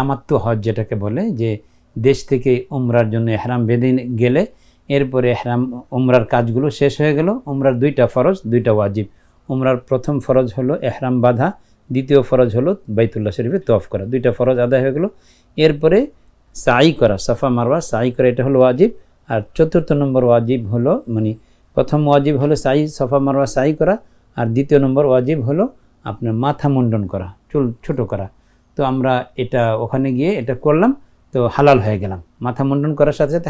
তামাত্তু হজ যেটাকে বলে, যে দেশ থেকে উমরার জন্য এহরাম বেঁধে গেলে এরপরে এহরাম উমরার কাজগুলো শেষ হয়ে গেল। উমরার 2টা ফরজ 2টা ওয়াজিব। উমরার প্রথম ফরজ হলো এহরাম বাঁধা, দ্বিতীয় ফরজ হলো বাইতুল্লাহ শরীফে তওয়াফ করা। 2টা ফরজ আদায় হয়ে গেল। এরপরে সাই করা, সাফা মারওয়া সাই করা, এটা হলো ওয়াজিব। আর 4র্থ নম্বর ওয়াজিব হলো, মানে প্রথম ওয়াজিব হলো সাই, সাফা মারওয়া সাই করা, আর 2য় নম্বর ওয়াজিব হলো আপনার মাথা মুন্ডন করা, চুল ছোটো করা। তো আমরা এটা ওখানে গিয়ে এটা করলাম, তো হালাল হয়ে গেলাম। মাথা মুন্ডন করার সাথে সাথে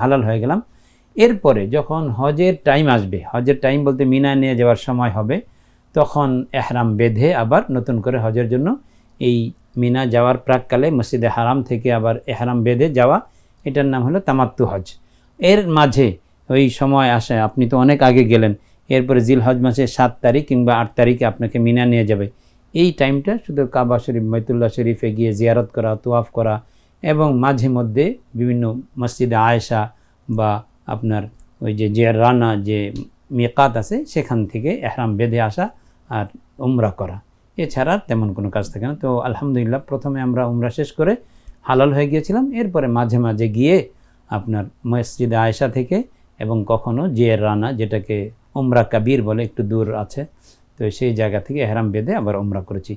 হালাল হয়ে গেলাম। এরপরে যখন হজের টাইম আসবে, হজের টাইম বলতে মিনা নিয়ে যাওয়ার সময় হবে, তখন এহরাম বেঁধে আবার নতুন করে হজের জন্য এই মিনা যাওয়ার প্রাককালে মসজিদে হারাম থেকে আবার এহরাম বেঁধে যাওয়া, এটার নাম হলো তামাত্তু হজ। এর মাঝে ওই সময় আসে, আপনি তো অনেক আগে গেলেন, এরপরে জিলহজ মাসের 7 তারিখ কিংবা 8 তারিখে আপনাকে মিনা নিয়ে যাবে। এই টাইমটা শুধু কাবা শরীফ, বাইতুল্লাহ শরীফে গিয়ে জিয়ারত করা, তোয়াফ করা, এবং মাঝে মধ্যে বিভিন্ন মসজিদে আয়েশা বা আপনার ওই যে জিয়ারানা যে মিকাত আছে সেখান থেকে এহরাম বেঁধে আসা আর উমরা করা, এছাড়া তেমন কোনো কাজ থাকে না। তো আলহামদুলিল্লাহ প্রথমে আমরা উমরা শেষ করে হালাল হয়ে গিয়েছিলাম। এরপরে মাঝে মাঝে গিয়ে আপনার মসজিদে আয়েশা থেকে, এবং কখনো জিয়ারানা যেটাকে উমরা কাবির বলে, একটু দূর আছে, তো সেই জায়গা থেকে এহরাম বেঁধে আবার উমরা করেছি।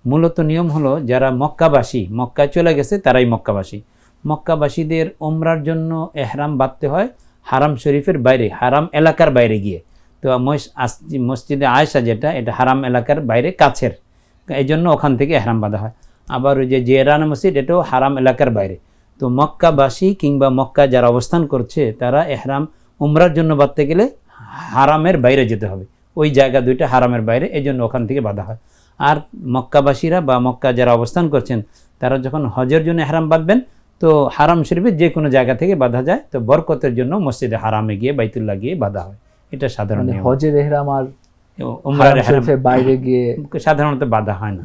মূলত নিয়ম হলো যারা মক্কাবাসী, মক্কায় চলে গেছে তারাই মক্কাবাসী। মক্কাবাসীদের উমরার জন্য এহরাম বাঁধতে হয় হারাম শরীফের বাইরে, হারাম এলাকার বাইরে গিয়ে। তো মসজিদে আয়েশা যেটা, এটা হারাম এলাকার বাইরে কাছের, এই জন্য ওখান থেকে এহরাম বাঁধা হয়। আবার ওই যে জিয়ারানা মসজিদ, এটাও হারাম এলাকার বাইরে। তো মক্কাবাসী কিংবা মক্কা যারা অবস্থান করছে তারা এহরাম উমরার জন্য বাঁধতে গেলে হারামের বাইরে যেতে হবে, ওই জায়গা 2টা হারামের বাইরে, এই জন্য ওখান থেকে বাঁধা হয়। আর মক্কাবাসীরা বা মক্কা যারা অবস্থান করছেন তারা যখন হজের জন্য এহরাম বাঁধবেন, তো হারাম শরীফের যে কোনো জায়গা থেকে বাঁধা যায়। তো বরকতের জন্য মসজিদে হারামে গিয়ে, বাইতুল্লাহ গিয়ে বাঁধা হয়। এটা সাধারণ হজের এহরাম আর উমরার এহরামের বাইরে গিয়ে সাধারণত বাঁধা হয় না।